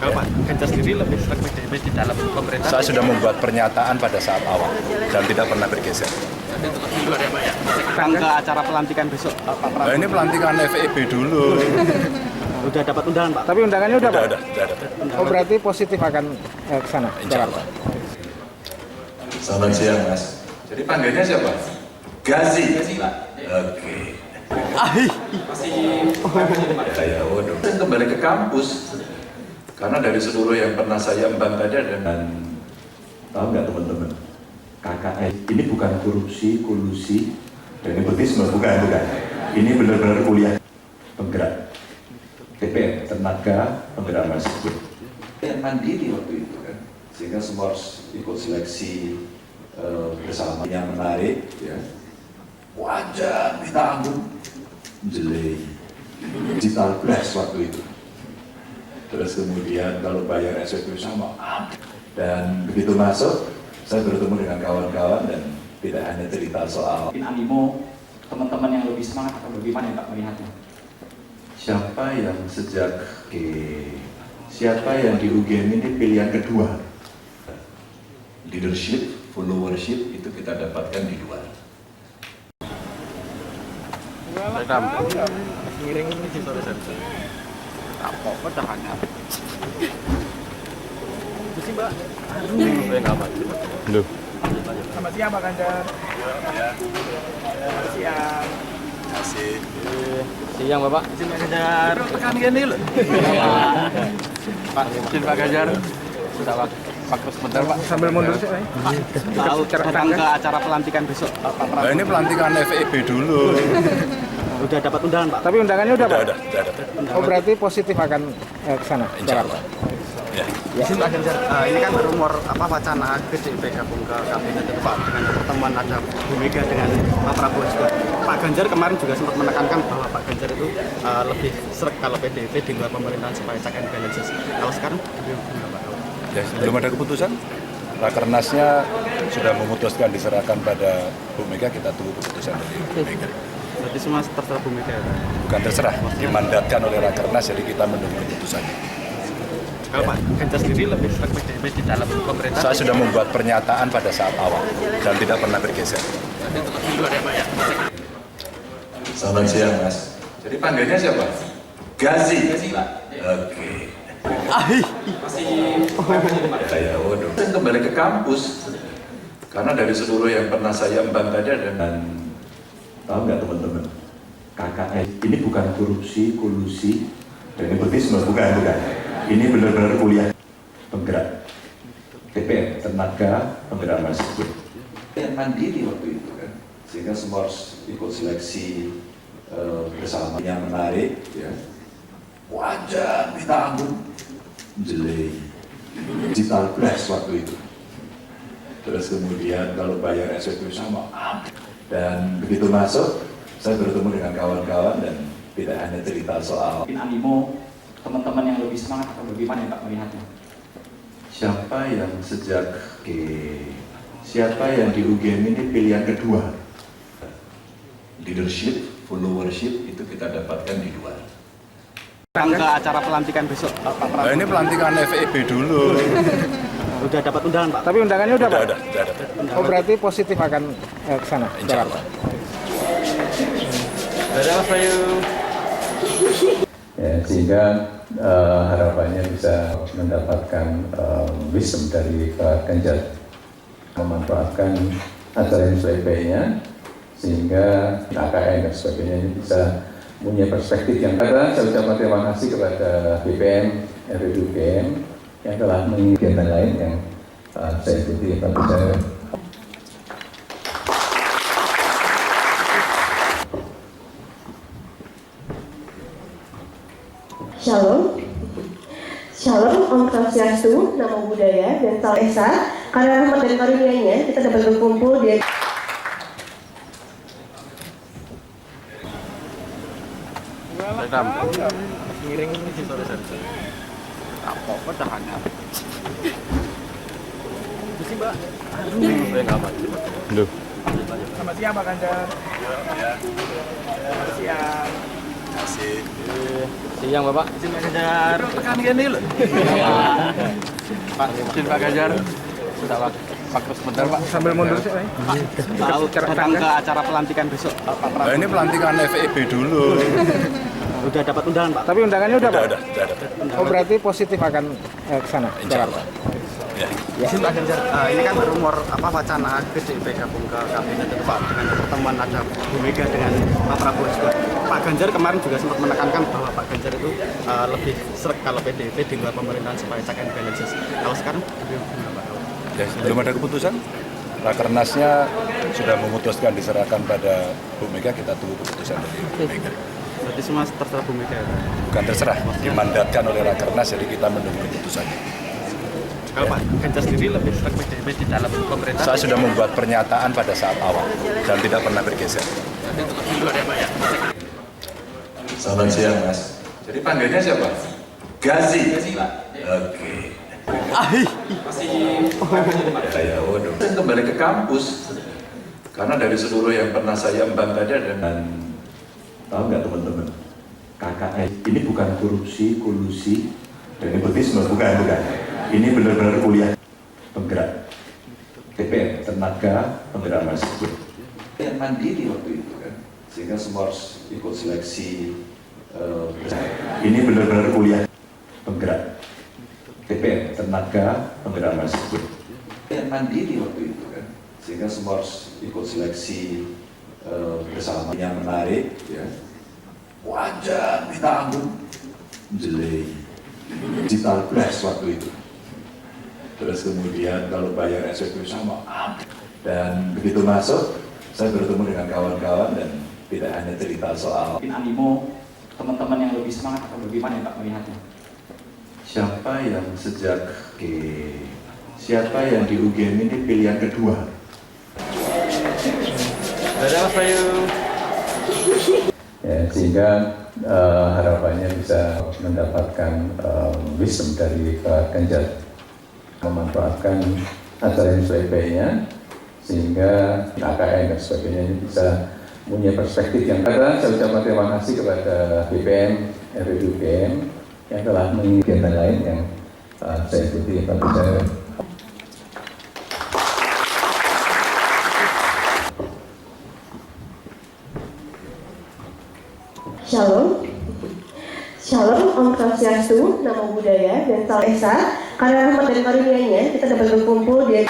Kalau Pak Ganjar sendiri lebih serag PDIP di dalam pemerintahan. Saya sudah membuat pernyataan pada saat awal dan tidak pernah bergeser. Jadi tetap di luar ya Pak ya. Sekarang ke acara pelantikan besok Pak Prabowo. Nah, ini pelantikan FEB dulu. Udah dapat undangan Pak? Tapi undangannya udah Pak? Udah. Oh berarti positif akan ke sana? Insya Allah. Selamat siang Mas. Jadi panggilnya siapa? Gazi. Pak. Oke. Ya, waduh. Saya kembali ke kampus. Karena dari seluruh yang pernah saya emban tadi ada dan tahu nggak teman-teman? KKN ini bukan korupsi, kolusi, dan nepotisme, bukan. Ini benar-benar kuliah penggerak. TPM, tenaga penggerak mahasiswa. Yang mandiri waktu itu kan, sehingga semua harus ikut seleksi bersama. Yang menarik, ya, wajar ditanggung, jelek, digital glass waktu itu. Terus kemudian kalau bayar SPP sama, dan begitu masuk, saya bertemu dengan kawan-kawan dan tidak hanya cerita soal Animo teman-teman yang lebih semangat atau bagaimana Pak melihatnya? siapa yang di UGM ini pilihan kedua. Leadership, followership itu kita dapatkan di luar. Miring ini sih sore. Apa tahannya? Itu sih Mbak. Aduh, enggak apa. Loh. Selamat siang Pak Ganjar. Selamat siang. Siang Bapak. Izin Pak Ganjar. Tekan gini loh. Pak, izin Pak Ganjar. Sudah Pak terus bentar Pak. Sambil mundur sih. Tahu sekarang ke acara pelantikan besok Pak Prabowo. Nah, ini pelantikan FEB dulu. Udah dapat undangan Pak? Tapi undangannya udah Pak? Udah. Oh berarti positif akan ke sana? Insya Allah. Ya. Izin Pak Ganjar, ini kan rumor wacana PDIP gabung ke kabinet Pak dengan pertemuan ada Bu Mega dengan Pak Prabowo juga. Pak Ganjar kemarin juga sempat menekankan bahwa Pak Ganjar itu lebih sreg kalau PDIP di luar pemerintahan supaya check and balances. Kalau sekarang Ya, belum ada keputusan. Rakernasnya sudah memutuskan diserahkan pada Bu Mega, kita tunggu keputusan dari Bu Mega. berarti semua terserah Bu Mega ya? Bukan terserah, dimandatkan oleh Rakernas, jadi kita menunggu keputusannya. Kalau Pak Ganjar sendiri lebih sreg PDIP di dalam pemerintahan. Saya sudah membuat pernyataan pada saat awal dan tidak pernah bergeser. Jadi tetap di luar ya Pak ya? Selamat siang Mas. Jadi panggilnya siapa? Gazi. Pak. Oke. Ya, waduh. Saya kembali ke kampus. Karena dari seluruh yang pernah saya emban tadi ada dan tahu nggak teman-teman? KKN ini bukan korupsi, kolusi, dan nepotisme, bukan. Ini benar-benar kuliah penggerak. TPM, tenaga penggerak mahasiswa. Yang mandiri waktu itu kan, sehingga semua harus ikut seleksi bersama. Yang menarik, ya, wajar ditanggung, jelek, digital glass waktu itu. Terus kemudian kalau bayar SPP sama, dan begitu masuk, saya bertemu dengan kawan-kawan dan tidak hanya cerita soal Animo teman-teman yang lebih semangat atau bagaimana Pak melihatnya? siapa yang di UGM ini pilihan kedua. Leadership, followership itu kita dapatkan di luar. Sekarang ke acara pelantikan besok Pak Prabowo. Nah, ini pelantikan FEB dulu. Udah dapat undangan Pak? Tapi undangannya udah Pak? Udah. Oh berarti positif akan ke sana? Insya Allah. Ya, sehingga harapannya bisa mendapatkan wisdom dari Pak Ganjar, memanfaatkan acara yang sebaik-baiknya sehingga KKN dan sebagainya ini bisa punya perspektif yang ada. Saya ucapkan terima kasih kepada BPM, RWD UGM yang telah menginginkan lain yang saya ikuti pada saya. Shalom, Shalom, Om Swastiastu, Namo Buddhaya, dan Salam Esa. Karena rahmat dan karunia-Nya, kita dapat berkumpul di Miring ini sih sore. Apa tahannya? Itu sih Mbak. Aduh, enggak apa. Loh. Selamat siang Pak Ganjar. Selamat siang. Kasih. Siang Bapak. Izin Pak Ganjar. Tekan gini loh. Pak, izin Pak Ganjar. Sudah Pak terus sebentar Pak. Sambil mundur sih. Tahu datang ke acara pelantikan besok Pak Nah Prabowo. ini pelantikan FEB dulu. Udah dapat undangan Pak. Tapi undangannya udah, Pak? Udah. Oh, berarti positif akan ke sana? Insya Allah. Ya. Izin Pak Ganjar. Ini kan rumor wacana PDIP gabung ke kabinet itu Pak dengan pertemuan ada Bu Mega dengan Pak Prabowo juga. Pak Ganjar kemarin juga sempat menekankan bahwa Pak Ganjar itu lebih sreg kalau PDIP di luar pemerintahan supaya check and balances. Kalau sekarang Ya, belum ada keputusan. Rakernasnya sudah memutuskan diserahkan pada Bu Mega, kita tunggu keputusan dari Bu Mega. berarti semua terserah Bu Mega ya? Bukan terserah, dimandatkan oleh Rakernas, jadi kita menunggu keputusannya. Kalau Pak Ganjar sendiri lebih sreg PDIP di dalam pemerintahan. Saya sudah membuat pernyataan pada saat awal dan tidak pernah bergeser. Selamat siang, Mas. Jadi panggilnya siapa? Gazi. Pak. Oke. Ya, waduh. Saya kembali ke kampus karena dari seluruh yang pernah saya emban tadi ada dan tahu nggak teman-teman? KKN ini bukan korupsi, kolusi, dan nepotisme, bukan. Ini benar-benar kuliah penggerak TPN, tenaga penggerak mahasiswa. Yang mandiri waktu itu kan, sehingga semua harus ikut seleksi. Ini benar-benar kuliah penggerak TPN, tenaga penggerak mahasiswa. Yang mandiri waktu itu kan, sehingga semua harus ikut seleksi bersama. Yang menarik, ya, wajah ditanggung, jelek, digital blast waktu itu. Terus kemudian kalau bayar SPP sama, dan begitu masuk, saya bertemu dengan kawan-kawan dan tidak hanya cerita soal animo teman-teman yang lebih semangat atau bagaimana Pak melihatnya? siapa yang siapa yang di UGM ini pilihan kedua. Ada Mas Bayu. Ya, sehingga harapannya bisa mendapatkan wisdom dari Pak Ganjar, memanfaatkan acara SPP-nya sehingga KKN dan sebagainya ini bisa punya perspektif yang ada. Saya ucapkan terima kasih kepada BPM, RPUGM yang telah mengikuti kegiatan lain yang saya ikuti. Tentu saya Shalom, Om Swastiastu, Namo Buddhaya, dan Salam Esa. Karena rahmat dan karunia-Nya kita dapat berkumpul di